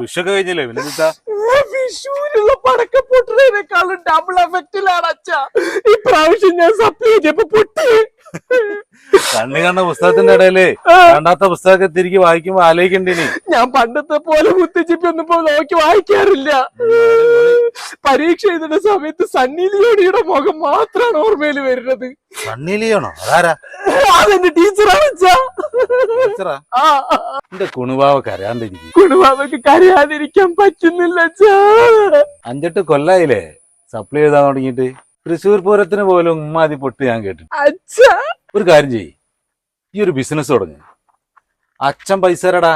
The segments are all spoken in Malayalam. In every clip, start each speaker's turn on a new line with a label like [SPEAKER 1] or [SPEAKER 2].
[SPEAKER 1] വിഷൊക്കെ കഴിഞ്ഞില്ലേ പിന്നെ എന്താ
[SPEAKER 2] വിഷുവിനുള്ള പടക്കം പൊട്ടുന്നതിനേക്കാളും ഡബിൾ എഫക്റ്റിലാണ് അച്ഛ ഈ പ്രാവശ്യം ഞാൻ സപ്ലൈ ചെയ്തപ്പോ പൊട്ടി.
[SPEAKER 1] കണ്ണു കണ്ട പുസ്തകത്തിന്റെ ഇടയില് രണ്ടാമത്തെ പുസ്തകമൊക്കെ തിരികെ വായിക്കുമ്പോ ആലോചിക്കണ്ടേനി.
[SPEAKER 2] ഞാൻ പണ്ടത്തെ പോലെ മുത്തച്ചിപ്പി ഒന്നും ഇപ്പൊ നോക്കി വായിക്കാറില്ല. പരീക്ഷ എഴുതുന്ന സമയത്ത് സണ്ണി ലിയോണിയുടെ മുഖം മാത്രമാണ് ഓർമ്മയിൽ വരുന്നത്.
[SPEAKER 1] സണ്ണി ലിയോണോ? അതാരാ?
[SPEAKER 2] അതെന്റെ ടീച്ചറാണ് അച്ഛാ.
[SPEAKER 1] എന്റെ കുണുവാവ കരയാണ്ടിരിക്കും.
[SPEAKER 2] കുണുവാവക്ക് കരയാതിരിക്കാൻ പറ്റുന്നില്ല അച്ഛാ.
[SPEAKER 1] 5-8 കൊല്ലായില്ലേ സപ്ലൈ ചെയ്താ തുടങ്ങിയിട്ട്. തൃശ്ശൂർ പൂരത്തിന് പോലും ഉമ്മാതി പൊട്ട് ഞാൻ കേട്ടിട്ട്.
[SPEAKER 2] അച്ഛാ
[SPEAKER 1] ഒരു കാര്യം ചെയ്യ്, ഈ ഒരു ബിസിനസ് തുടങ്ങി. അച്ഛൻ പൈസ തരടാ.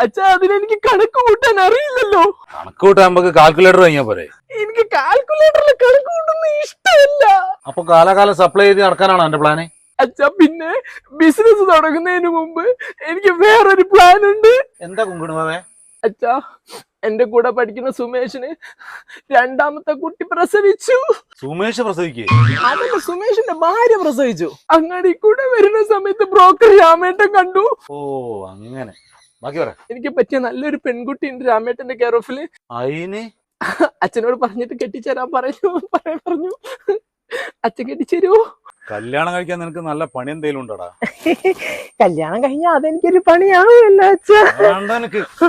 [SPEAKER 2] അച്ഛാ അതിനെനിക്ക് കണക്ക് കൂട്ടാൻ അറിയില്ലല്ലോ.
[SPEAKER 1] കണക്ക് കൂട്ടാൻ നമുക്ക് കാൽക്കുലേറ്റർ വാങ്ങിയാ പോരെ?
[SPEAKER 2] എനിക്ക് കാൽക്കുലേറ്ററിൽ കണക്ക് കൂട്ടുന്ന ഇഷ്ടമല്ല.
[SPEAKER 1] അപ്പൊ കാലാകാലം സപ്ലൈ ചെയ്ത് നടക്കാനാണോ എന്റെ പ്ലാന്?
[SPEAKER 2] അച്ഛാ പിന്നെ ബിസിനസ് തുടങ്ങുന്നതിന് മുമ്പ് എനിക്ക് വേറൊരു പ്ലാൻ ഉണ്ട്.
[SPEAKER 1] എന്താ കുങ്കുണുവേ?
[SPEAKER 2] അച്ഛാ എന്റെ കൂടെ പഠിക്കുന്ന സുമേഷിന് 2ാമത്തെ കുട്ടി പ്രസവിച്ചു.
[SPEAKER 1] സുമേഷ് പ്രസവിക്കേ?
[SPEAKER 2] അതല്ല, സുമേഷിന്റെ ഭാര്യ പ്രസവിച്ചു. അങ്ങാടി കൂടെ വരുന്ന സമയത്ത് ബ്രോക്കർ രാമേട്ടൻ കണ്ടു.
[SPEAKER 1] ഓ അങ്ങനെ. ബാക്കി പറ.
[SPEAKER 2] എനിക്ക് പറ്റിയ നല്ലൊരു പെൺകുട്ടി ഉണ്ട് രാമേട്ടന്റെ കെയർ ഓഫില്.
[SPEAKER 1] അയിന്
[SPEAKER 2] അച്ഛനോട് പറഞ്ഞിട്ട് കെട്ടിച്ചേരാൻ പറഞ്ഞു. അച്ഛൻ കെട്ടിച്ചേരുവോ?
[SPEAKER 1] കല്യാണം കഴിക്കാൻ നിനക്ക് നല്ല പണി എന്തെങ്കിലും ഉണ്ടോടാ?
[SPEAKER 2] കല്യാണം കഴിഞ്ഞാൽ അതെനിക്കൊരു പണിയാവുമല്ലോ അച്ഛാ.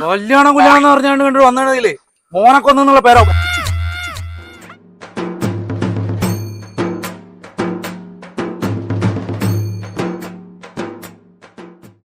[SPEAKER 1] കല്യാണം എന്ന് പറഞ്ഞാണ്ട് കണ്ടു വന്നതില്ലേ മോനെ കൊന്നുള്ള പേരോ?